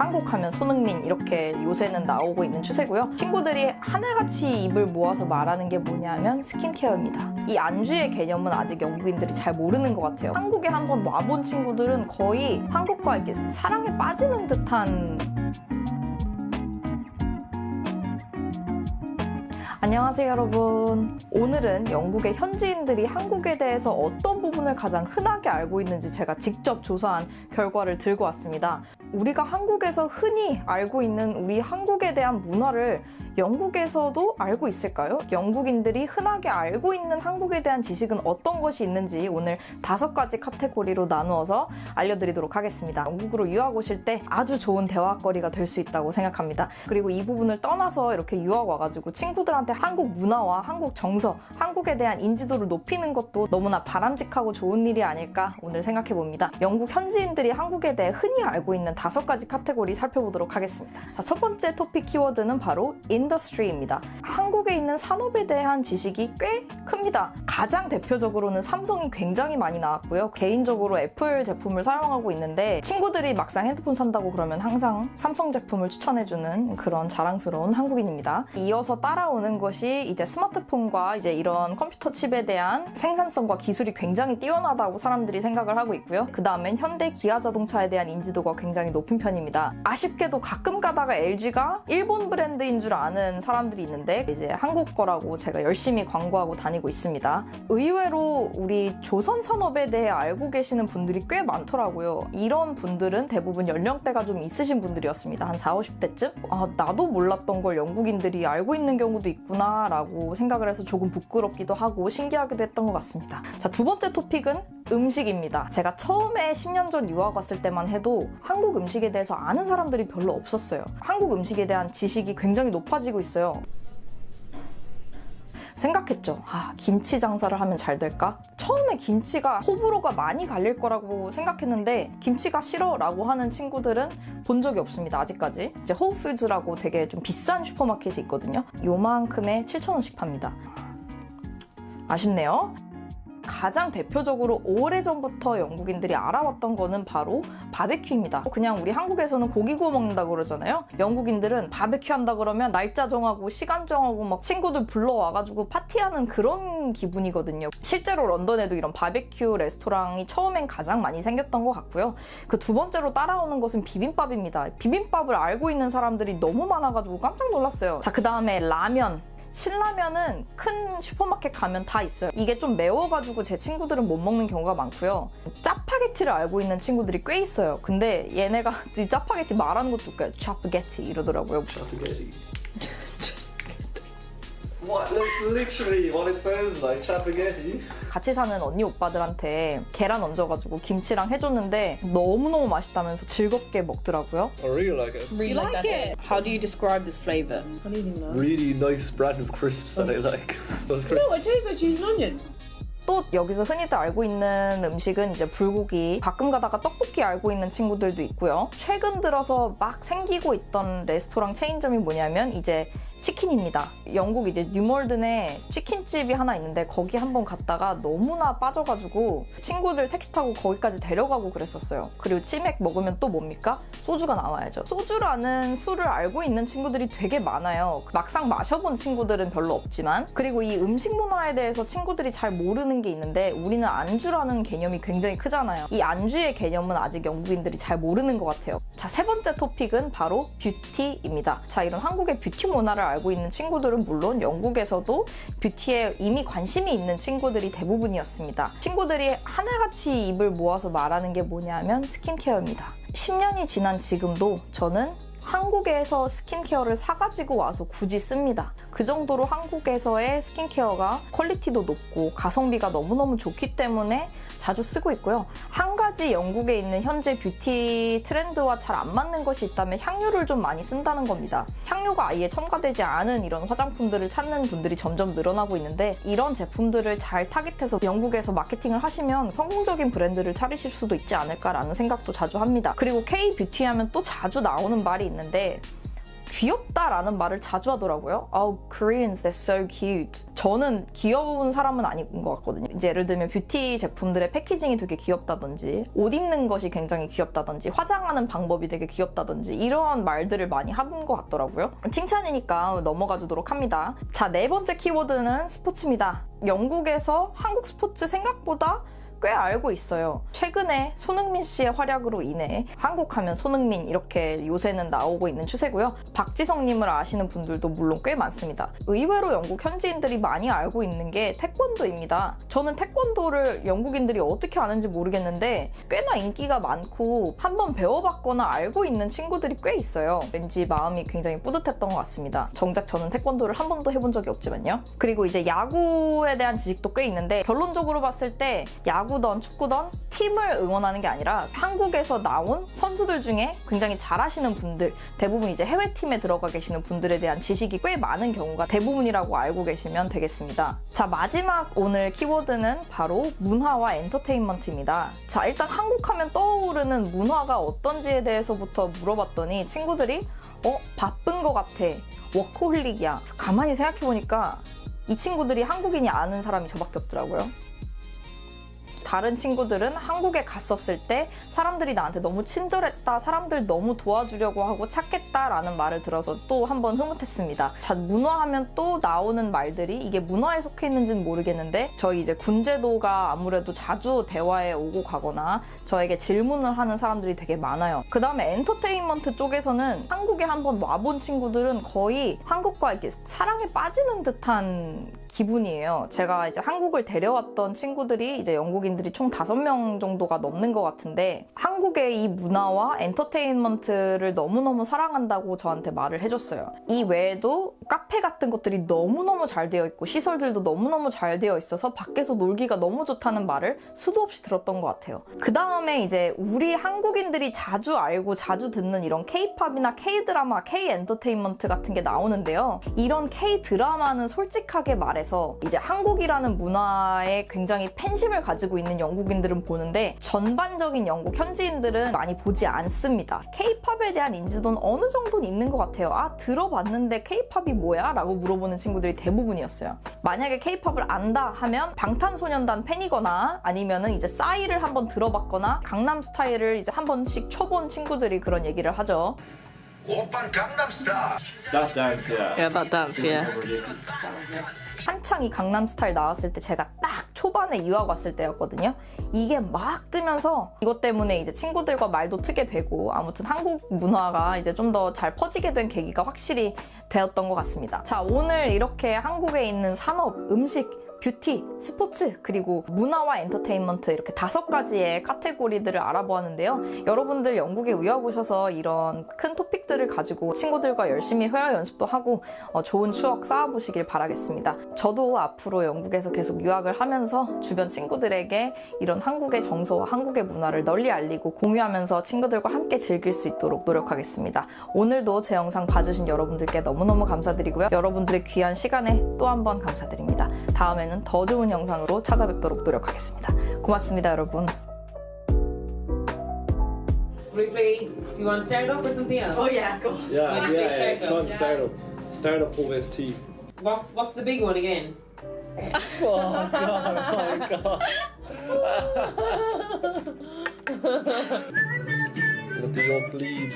한국 하면 손흥민 이렇게 요새는 나오고 있는 추세고요. 친구들이 하나같이 입을 모아서 말하는 게 뭐냐면 스킨케어입니다. 이 안주의 개념은 아직 영국인들이 잘 모르는 것 같아요. 한국에 한번 와본 친구들은 거의 한국과 이렇게 사랑에 빠지는 듯한. 안녕하세요 여러분. 오늘은 영국의 현지인들이 한국에 대해서 어떤 부분을 가장 흔하게 알고 있는지 제가 직접 조사한 결과를 들고 왔습니다. 우리가 한국에서 흔히 알고 있는 우리 한국에 대한 문화를 영국에서도 알고 있을까요? 영국인들이 흔하게 알고 있는 한국에 대한 지식은 어떤 것이 있는지 오늘 5가지 카테고리로 나누어서 알려드리도록 하겠습니다. 영국으로 유학 오실 때 아주 좋은 대화거리가 될 수 있다고 생각합니다. 그리고 이 부분을 떠나서 이렇게 유학 와가지고 친구들한테 한국 문화와 한국 정서, 한국에 대한 인지도를 높이는 것도 너무나 바람직하고 좋은 일이 아닐까 오늘 생각해봅니다. 영국 현지인들이 한국에 대해 흔히 알고 있는 5가지 카테고리 살펴보도록 하겠습니다. 자, 첫 번째 토픽 키워드는 바로 인더스트리입니다. 한국에 있는 산업에 대한 지식이 꽤 큽니다. 가장 대표적으로는 삼성이 굉장히 많이 나왔고요. 개인적으로 애플 제품을 사용하고 있는데 친구들이 막상 핸드폰 산다고 그러면 항상 삼성 제품을 추천해주는 그런 자랑스러운 한국인입니다. 이어서 따라오는 것이 이제 스마트폰과 이제 이런 컴퓨터 칩에 대한 생산성과 기술이 굉장히 뛰어나다고 사람들이 생각을 하고 있고요. 그 다음엔 현대 기아 자동차에 대한 인지도가 굉장히 높은 편입니다. 아쉽게도 가끔 가다가 LG가 일본 브랜드인 줄 아는 사람들이 있는데 이제 한국 거라고 제가 열심히 광고하고 다니고 있습니다. 의외로 우리 조선 산업에 대해 알고 계시는 분들이 꽤 많더라고요. 이런 분들은 대부분 연령대가 좀 있으신 분들이었습니다. 한 40, 50대쯤? 아, 나도 몰랐던 걸 영국인들이 알고 있는 경우도 있구나 라고 생각을 해서 조금 부끄럽기도 하고 신기하기도 했던 것 같습니다. 자, 두 번째 토픽은 음식입니다. 제가 처음에 10년 전 유학 왔을 때만 해도 한국 음식에 대해서 아는 사람들이 별로 없었어요. 한국 음식에 대한 지식이 굉장히 높아지고 있어요. 생각했죠. 김치 장사를 하면 잘 될까? 처음에 김치가 호불호가 많이 갈릴 거라고 생각했는데 김치가 싫어 라고 하는 친구들은 본 적이 없습니다. 아직까지. 이제 호우푸드라고 되게 좀 비싼 슈퍼마켓이 있거든요. 요만큼에 7,000원씩 팝니다. 아쉽네요. 가장 대표적으로 오래전부터 영국인들이 알아왔던 거는 바로 바베큐입니다. 그냥 우리 한국에서는 고기 구워 먹는다고 그러잖아요. 영국인들은 바베큐 한다 그러면 날짜 정하고 시간 정하고 막 친구들 불러와가지고 파티하는 그런 기분이거든요. 실제로 런던에도 이런 바베큐 레스토랑이 처음엔 가장 많이 생겼던 것 같고요. 그 두 번째로 따라오는 것은 비빔밥입니다. 비빔밥을 알고 있는 사람들이 너무 많아가지고 깜짝 놀랐어요. 자, 그 다음에 라면. 신라면은 큰 슈퍼마켓 가면 다 있어요. 이게 좀 매워가지고 제 친구들은 못 먹는 경우가 많고요. 짜파게티를 알고 있는 친구들이 꽤 있어요. 근데 얘네가 이 짜파게티 말하는 것도 웃겨요. 짜파게티 이러더라고요. Chapagetti. What? That's literally what it says, like chapagetti. 같이 사는 언니 오빠들한테 계란 얹어가지고 김치랑 해줬는데 너무너무 맛있다면서 즐겁게 먹더라고요. I really like it. Really like it? How do you describe this flavour? What do you think, though? Really nice brand of crisps that I like. Those No, it crisps. tastes like cheese and onion. 또 여기서 흔히들 알고 있는 음식은 이제 불고기, 가끔 가다가 떡볶이 알고 있는 친구들도 있고요. 최근 들어서 막 생기고 있던 레스토랑 체인점이 뭐냐면 이제 치킨입니다. 영국 이제 뉴몰든에 치킨집이 하나 있는데 거기 한번 갔다가 너무나 빠져가지고 친구들 택시 타고 거기까지 데려가고 그랬었어요. 그리고 치맥 먹으면 또 뭡니까? 소주가 나와야죠. 소주라는 술을 알고 있는 친구들이 되게 많아요. 막상 마셔본 친구들은 별로 없지만. 그리고 이 음식 문화에 대해서 친구들이 잘 모르는 게 있는데 우리는 안주라는 개념이 굉장히 크잖아요. 이 안주의 개념은 아직 영국인들이 잘 모르는 것 같아요. 자, 세 번째 토픽은 바로 뷰티입니다. 자, 이런 한국의 뷰티 문화를 알고 있는 친구들은 물론 영국에서도 뷰티에 이미 관심이 있는 친구들이 대부분이었습니다. 친구들이 하나같이 입을 모아서 말하는 게 뭐냐면 스킨케어입니다. 10년이 지난 지금도 저는 한국에서 스킨케어를 사가지고 와서 굳이 씁니다. 그 정도로 한국에서의 스킨케어가 퀄리티도 높고 가성비가 너무너무 좋기 때문에 자주 쓰고 있고요. 한 가지 영국에 있는 현재 뷰티 트렌드와 잘 안 맞는 것이 있다면 향유를 좀 많이 쓴다는 겁니다. 향유가 아예 첨가되지 않은 이런 화장품들을 찾는 분들이 점점 늘어나고 있는데 이런 제품들을 잘 타깃해서 영국에서 마케팅을 하시면 성공적인 브랜드를 차리실 수도 있지 않을까라는 생각도 자주 합니다. 그리고 K-뷰티 하면 또 자주 나오는 말이 있는데 귀엽다라는 말을 자주 하더라고요. Oh, Koreans, they're so cute. 저는 귀여운 사람은 아닌 것 같거든요. 이제 예를 들면 뷰티 제품들의 패키징이 되게 귀엽다든지, 옷 입는 것이 굉장히 귀엽다든지, 화장하는 방법이 되게 귀엽다든지 이런 말들을 많이 하는 것 같더라고요. 칭찬이니까 넘어가 주도록 합니다. 자, 네 번째 키워드는 스포츠입니다. 영국에서 한국 스포츠 생각보다 꽤 알고 있어요. 최근에 손흥민 씨의 활약으로 인해 한국 하면 손흥민 이렇게 요새는 나오고 있는 추세고요. 박지성님을 아시는 분들도 물론 꽤 많습니다. 의외로 영국 현지인들이 많이 알고 있는 게 태권도입니다. 저는 태권도를 영국인들이 어떻게 아는지 모르겠는데 꽤나 인기가 많고 한번 배워봤거나 알고 있는 친구들이 꽤 있어요. 왠지 마음이 굉장히 뿌듯했던 것 같습니다. 정작 저는 태권도를 한 번도 해본 적이 없지만요. 그리고 이제 야구에 대한 지식도 꽤 있는데 결론적으로 봤을 때 야구든 축구든 팀을 응원하는 게 아니라 한국에서 나온 선수들 중에 굉장히 잘하시는 분들, 대부분 이제 해외팀에 들어가 계시는 분들에 대한 지식이 꽤 많은 경우가 대부분이라고 알고 계시면 되겠습니다. 자, 마지막 오늘 키워드는 바로 문화와 엔터테인먼트입니다. 자, 일단 한국 하면 떠오르는 문화가 어떤지에 대해서부터 물어봤더니 친구들이 바쁜 것 같아, 워커홀릭이야. 가만히 생각해보니까 이 친구들이 한국인이 아는 사람이 저밖에 없더라고요. 다른 친구들은 한국에 갔었을 때 사람들이 나한테 너무 친절했다, 사람들 너무 도와주려고 하고 착했다라는 말을 들어서 또 한번 흐뭇했습니다. 자, 문화하면 또 나오는 말들이 이게 문화에 속해 있는지는 모르겠는데 저희 이제 군제도가 아무래도 자주 대화에 오고 가거나 저에게 질문을 하는 사람들이 되게 많아요. 그 다음에 엔터테인먼트 쪽에서는 한국에 한번 와본 친구들은 거의 한국과 이렇게 사랑에 빠지는 듯한 기분이에요. 제가 이제 한국을 데려왔던 친구들이 이제 영국인들이 총 5명 정도가 넘는 것 같은데 한국의 이 문화와 엔터테인먼트를 너무너무 사랑한다고 저한테 말을 해줬어요. 이 외에도 카페 같은 것들이 너무너무 잘 되어 있고 시설들도 너무너무 잘 되어 있어서 밖에서 놀기가 너무 좋다는 말을 수도 없이 들었던 것 같아요. 그 다음에 이제 우리 한국인들이 자주 알고 자주 듣는 이런 K-팝이나 K-드라마, K-엔터테인먼트 같은 게 나오는데요. 이런 K-드라마는 솔직하게 말해서 이제 한국이라는 문화에 굉장히 팬심을 가지고 있는 영국인들은 보는데 전반적인 영국 현지인들은 많이 보지 않습니다. K-팝에 대한 인지도는 어느 정도는 있는 것 같아요. 들어봤는데 K-팝이 뭐야? 라고 물어보는 친구들이 대부분이었어요. 만약에 K-팝을 안다 하면 방탄소년단 팬이거나 아니면은 이제 싸이를 한번 들어봤거나 강남스타일을 이제 한 번씩 쳐본 친구들이 그런 얘기를 하죠. 오빤 강남스타일. That dance, yeah. Yeah, that dance, yeah. 한창 이 강남스타일 나왔을 때 제가 딱 초반에 유학 왔을 때였거든요. 이게 막 뜨면서 이것 때문에 이제 친구들과 말도 트게 되고 아무튼 한국 문화가 이제 좀 더 잘 퍼지게 된 계기가 확실히 되었던 것 같습니다. 자, 오늘 이렇게 한국에 있는 산업, 음식, 뷰티, 스포츠, 그리고 문화와 엔터테인먼트 이렇게 5가지의 카테고리들을 알아보았는데요. 여러분들 영국에 유학 오셔서 이런 큰 토픽들을 가지고 친구들과 열심히 회화 연습도 하고 좋은 추억 쌓아보시길 바라겠습니다. 저도 앞으로 영국에서 계속 유학을 하면서 주변 친구들에게 이런 한국의 정서와 한국의 문화를 널리 알리고 공유하면서 친구들과 함께 즐길 수 있도록 노력하겠습니다. 오늘도 제 영상 봐주신 여러분들께 너무너무 감사드리고요. 여러분들의 귀한 시간에 또 한 번 감사드립니다. 다음에는 더 좋은 영상으로 찾아뵙도록 노력하겠습니다. 고맙습니다, 여러분. Quickly, you want startup or something else? yeah, go. Yeah, What do you yeah, think, yeah. Fun startup. Startup OST. What's the big one again? Oh god. What do you plead?